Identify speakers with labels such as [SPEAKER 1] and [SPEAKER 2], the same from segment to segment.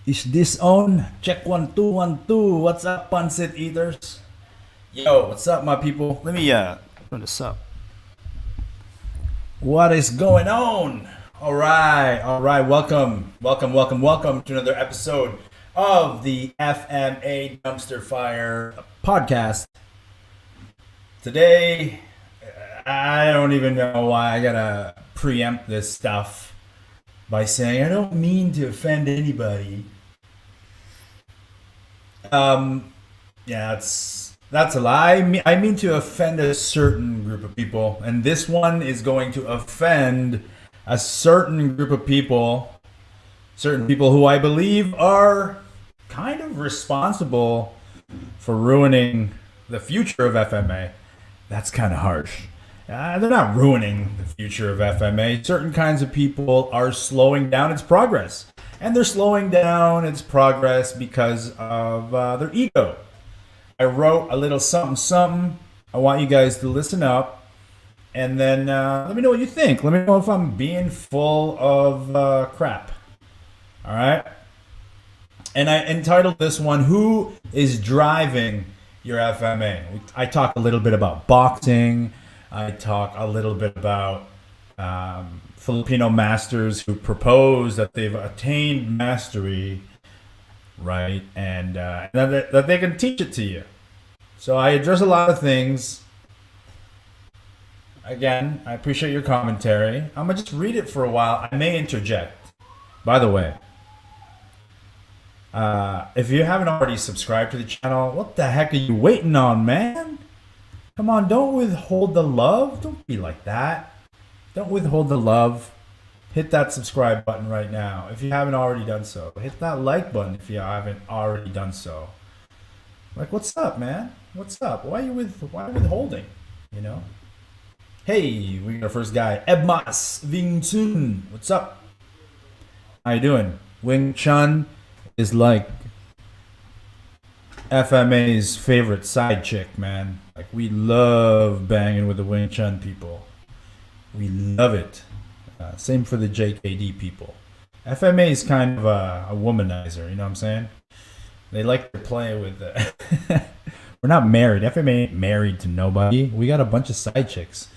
[SPEAKER 1] Is this on? Check 1 2 1 2. What's up, Pancit Eaters? Yo, what's up, my people? Let me turn this up. What is going on? All right. Welcome to another episode of the FMA Dumpster Fire podcast. Today, I don't even know why I gotta preempt this stuff by saying I don't mean to offend anybody. Yeah, that's a lie. I mean to offend a certain group of people, and this one is going to offend a certain group of people, certain people who I believe are kind of responsible for ruining the future of FMA. That's kind of harsh. They're not ruining the future of FMA. Certain kinds of people are slowing down its progress. And they're slowing down its progress because of their ego. I wrote a little something, something. I want you guys to listen up. And then let me know what you think. Let me know if I'm being full of crap. All right? And I entitled this one, Who is Driving Your FMA? I talk a little bit about boxing. I talk a little bit about Filipino masters who propose that they've attained mastery, right? And that they can teach it to you. So I address a lot of things. Again, I appreciate your commentary. I'm going to just read it for a while. I may interject. By the way, if you haven't already subscribed to the channel, what the heck are you waiting on, man? Come on, don't withhold the love. Don't be like that. Don't withhold the love. Hit that subscribe button right now if you haven't already done so. Hit that like button if you haven't already done so. Like, what's up, man? What's up? Why are you withholding? You know? Hey, we got our first guy, Ebmas Wing Chun. What's up? How you doing? Wing Chun is like FMA's favorite side chick, man. Like, we love banging with the Wing Chun people. We love it. Same for the JKD people. FMA is kind of a womanizer, you know what I'm saying? They like to play with the... We're not married. FMA ain't married to nobody. We got a bunch of side chicks.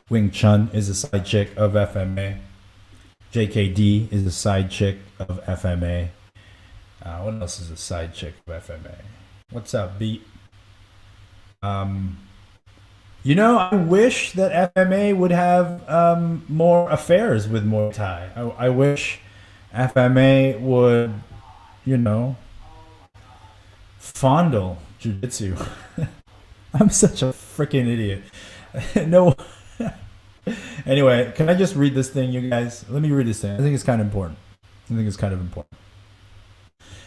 [SPEAKER 1] Wing Chun is a side chick of FMA. JKD is a side chick of FMA. What else is a side chick of FMA? What's up, Beat? You know, I wish that FMA would have more affairs with Muay Thai. I wish FMA would, you know, fondle Jujitsu. I'm such a freaking idiot. No. Anyway, can I just read this thing, you guys? Let me read this thing. I think it's kind of important.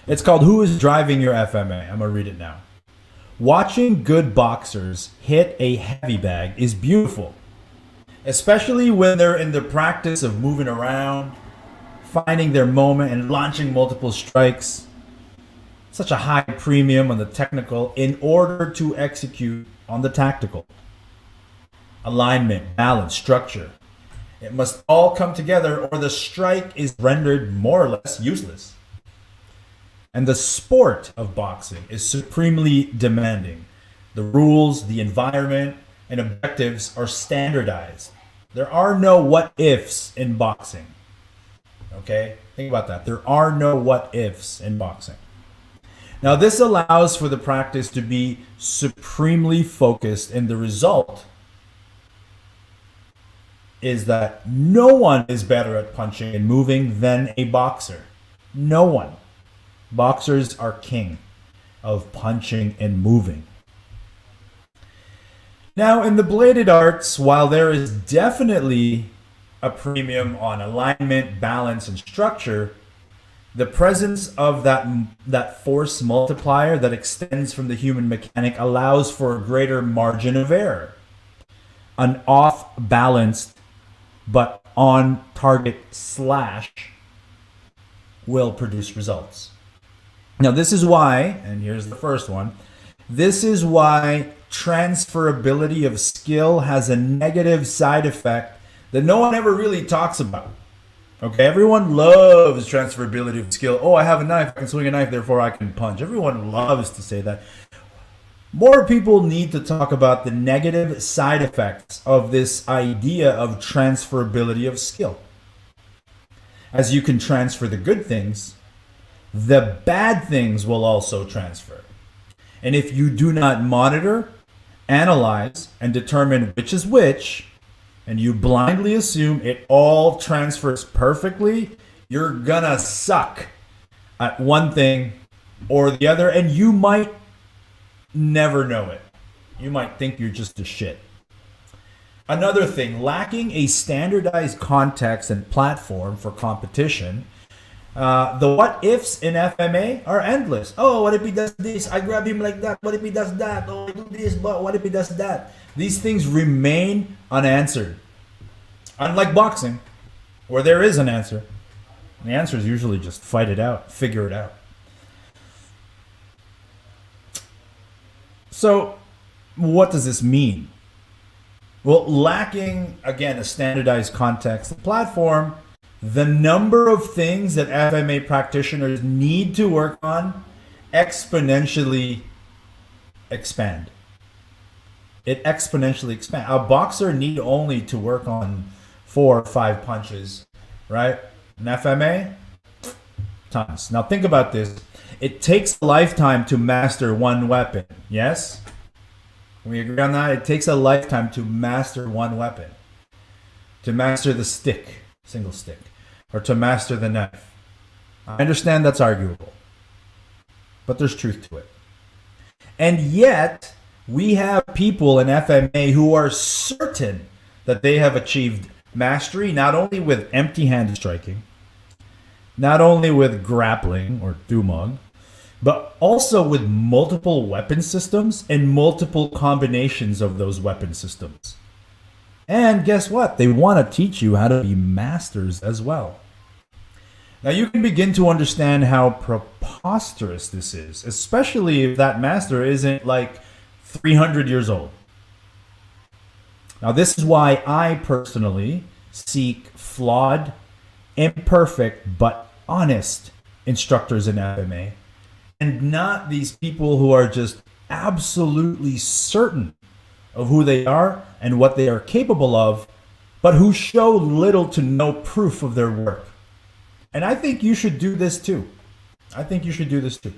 [SPEAKER 1] It's called Who is Driving Your FMA? I'm going to read it now. Watching good boxers hit a heavy bag is beautiful, especially when they're in the practice of moving around, finding their moment, and launching multiple strikes. Such a high premium on the technical in order to execute on the tactical. Alignment, balance, structure. It must all come together or the strike is rendered more or less useless. And the sport of boxing is supremely demanding. The rules, the environment, and objectives are standardized. There are no what ifs in boxing. Okay? Think about that. There are no what ifs in boxing. Now, this allows for the practice to be supremely focused, and the result is that no one is better at punching and moving than a boxer. No one. Boxers are king of punching and moving. Now, in the bladed arts, while there is definitely a premium on alignment, balance, and structure, the presence of that force multiplier that extends from the human mechanic allows for a greater margin of error. An off-balanced but on-target slash will produce results. Now, this is why, and here's the first one, this is why transferability of skill has a negative side effect that no one ever really talks about. Okay, everyone loves transferability of skill. Oh, I have a knife, I can swing a knife, therefore I can punch. Everyone loves to say that. More people need to talk about the negative side effects of this idea of transferability of skill. As you can transfer the good things, the bad things will also transfer. And if you do not monitor, analyze, and determine which is which, and you blindly assume it all transfers perfectly, you're gonna suck at one thing or the other, and you might never know it. You might think you're just a shit. Another thing, lacking a standardized context and platform for competition. The what ifs in FMA are endless. Oh, what if he does this? I grab him like that. What if he does that? Oh, I do this, but what if he does that? These things remain unanswered. Unlike boxing, where there is an answer. The answer is usually just fight it out, figure it out. So, what does this mean? Well, lacking, again, a standardized context and platform, the number of things that FMA practitioners need to work on exponentially expand. It exponentially expands. A boxer need only to work on 4 or 5 punches, right? An FMA, tons. Now think about this. It takes a lifetime to master one weapon. Yes? We agree on that? It takes a lifetime to master one weapon. To master the stick, single stick, or to master the knife. I understand that's arguable, but there's truth to it. And yet, we have people in FMA who are certain that they have achieved mastery not only with empty-handed striking, not only with grappling or dumog, but also with multiple weapon systems and multiple combinations of those weapon systems. And guess what? They want to teach you how to be masters as well. Now you can begin to understand how preposterous this is, especially if that master isn't like 300 years old. Now this is why I personally seek flawed, imperfect, but honest instructors in FMA, and not these people who are just absolutely certain of who they are and what they are capable of, but who show little to no proof of their work. And I think you should do this too. I think you should do this too.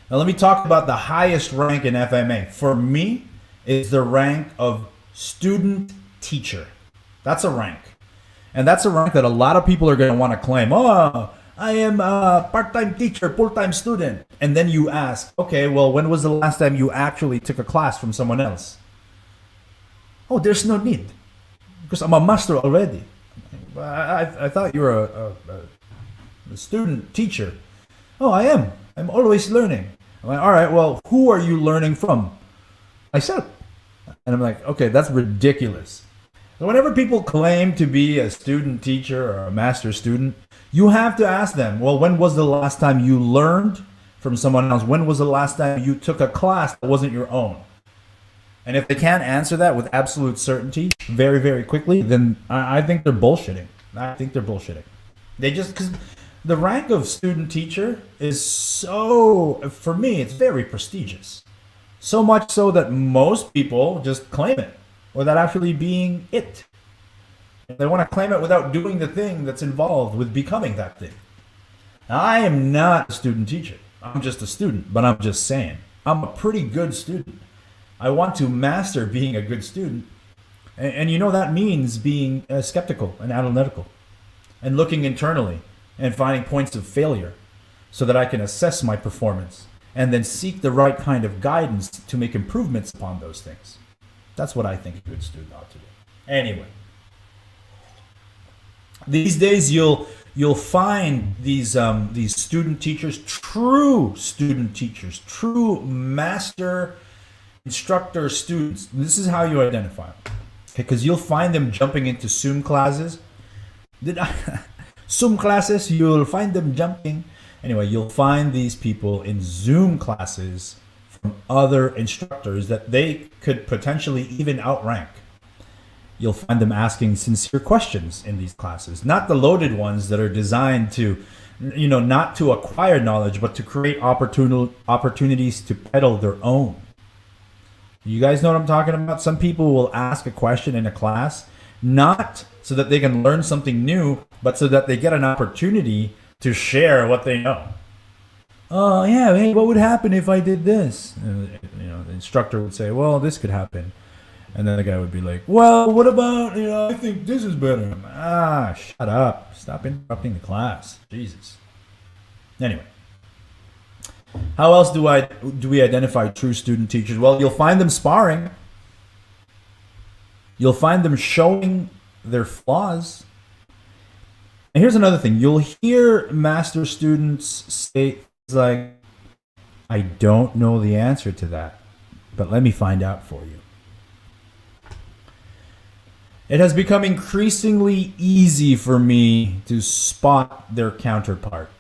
[SPEAKER 1] Now let me talk about the highest rank in FMA. For me, it's the rank of student teacher. That's a rank. And that's a rank that a lot of people are going to want to claim. Oh, I am a part-time teacher, full-time student. And then you ask, okay, well, when was the last time you actually took a class from someone else? Oh, there's no need, because I'm a master already. I thought you were a student teacher. Oh, I am. I'm always learning. I'm like, all right, well, who are you learning from? Myself. And I'm like, okay, that's ridiculous. So whenever people claim to be a student teacher or a master student, you have to ask them, well, when was the last time you learned from someone else? When was the last time you took a class that wasn't your own? And if they can't answer that with absolute certainty very, very quickly, then I think they're bullshitting. I think they're bullshitting. They just, because the rank of student teacher is so, for me, it's very prestigious. So much so that most people just claim it without actually being it. They want to claim it without doing the thing that's involved with becoming that thing. Now, I am not a student teacher. I'm just a student, but I'm just saying, I'm a pretty good student. I want to master being a good student. And you know that means being skeptical and analytical and looking internally and finding points of failure so that I can assess my performance and then seek the right kind of guidance to make improvements upon those things. That's what I think a good student ought to do. Anyway, these days you'll find these student teachers, true student teachers, true master instructor students. This is how you identify them. Okay, because you'll find them jumping into Zoom classes. Zoom classes, you'll find them jumping. Anyway, you'll find these people in Zoom classes from other instructors that they could potentially even outrank. you'll find them asking sincere questions in these classes, not the loaded ones that are designed to, not to acquire knowledge, but to create opportunities to peddle their own. You guys know what I'm talking about? Some people will ask a question in a class, not so that they can learn something new, but so that they get an opportunity to share what they know. Oh, yeah, hey, what would happen if I did this? And, the instructor would say, well, this could happen. And then the guy would be like, well, what about, I think this is better. Shut up. Stop interrupting the class. Jesus. Anyway. How else do we identify true student teachers? Well, you'll find them sparring. You'll find them showing their flaws. And here's another thing. You'll hear master students say things like, I don't know the answer to that, but let me find out for you. It has become increasingly easy for me to spot their counterpart.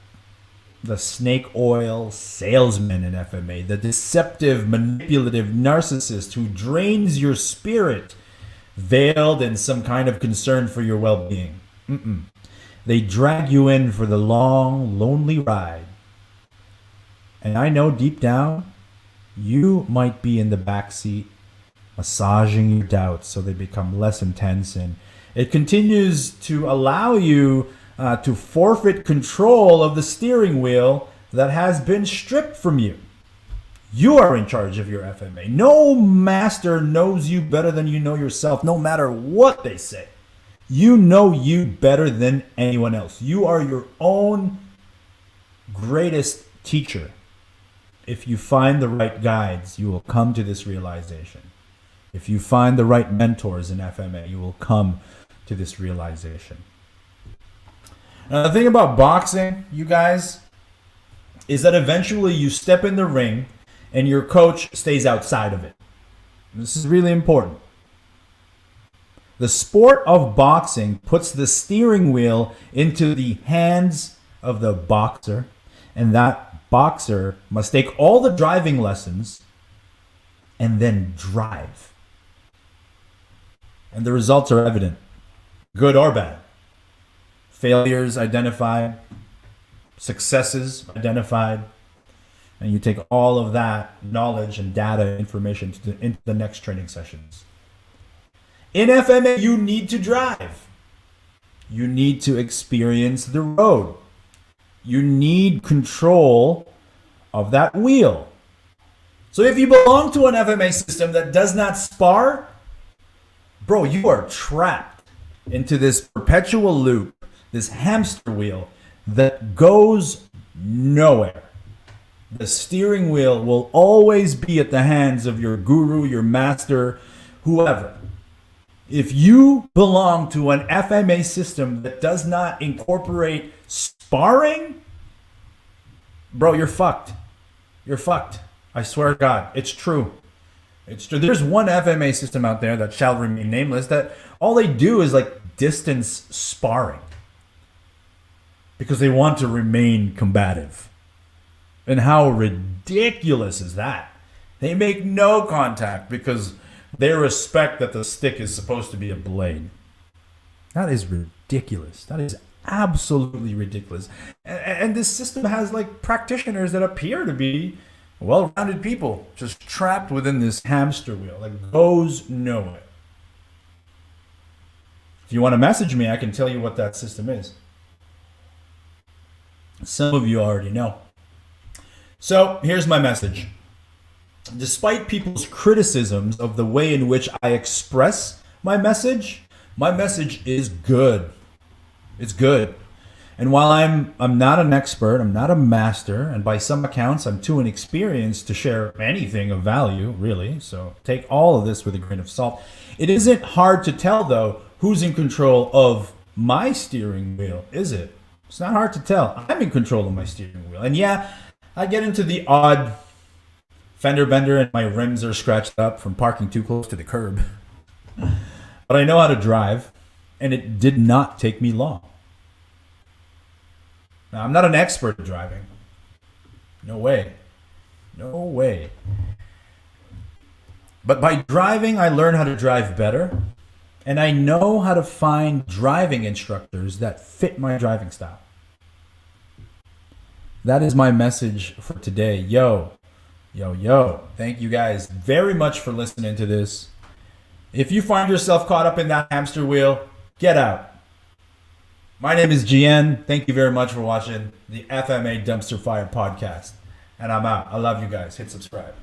[SPEAKER 1] The snake oil salesman in FMA, the deceptive, manipulative narcissist who drains your spirit, veiled in some kind of concern for your well-being. They drag you in for the long, lonely ride. And I know deep down, you might be in the back seat, massaging your doubts so they become less intense. And it continues to allow you to forfeit control of the steering wheel that has been stripped from you. You are in charge of your FMA. No master knows you better than you know yourself, no matter what they say. You know you better than anyone else. You are your own greatest teacher. If you find the right guides, you will come to this realization. If you find the right mentors in FMA, you will come to this realization. Now, the thing about boxing, you guys, is that eventually you step in the ring and your coach stays outside of it. This is really important. The sport of boxing puts the steering wheel into the hands of the boxer, and that boxer must take all the driving lessons and then drive. And the results are evident, good or bad. Failures identified, successes identified, and you take all of that knowledge and data information into the next training sessions. In FMA, you need to drive. You need to experience the road. You need control of that wheel. So if you belong to an FMA system that does not spar, bro, you are trapped into this perpetual loop, this hamster wheel that goes nowhere. The steering wheel will always be at the hands of your guru, your master, whoever. If you belong to an FMA system that does not incorporate sparring, bro, you're fucked. You're fucked. I swear to God, it's true. It's true. There's one FMA system out there that shall remain nameless that all they do is like distance sparring because they want to remain combative. And how ridiculous is that? They make no contact because they respect that the stick is supposed to be a blade. That is ridiculous. That is absolutely ridiculous. And this system has like practitioners that appear to be well-rounded people just trapped within this hamster wheel that goes nowhere. If you want to message me, I can tell you what that system is. Some of you already know. So here's my message. Despite people's criticisms of the way in which I express my message is good. It's good. And while I'm not an expert, I'm not a master, and by some accounts I'm too inexperienced to share anything of value, really, so take all of this with a grain of salt. It isn't hard to tell, though, who's in control of my steering wheel, is it? It's not hard to tell. I'm in control of my steering wheel. And yeah, I get into the odd fender bender and my rims are scratched up from parking too close to the curb. But I know how to drive, and it did not take me long. Now, I'm not an expert at driving. No way. No way. But by driving, I learned how to drive better. And I know how to find driving instructors that fit my driving style. That is my message for today. Yo, yo, yo. Thank you guys very much for listening to this. If you find yourself caught up in that hamster wheel, get out. My name is GN. Thank you very much for watching the FMA Dumpster Fire podcast. And I'm out. I love you guys. Hit subscribe.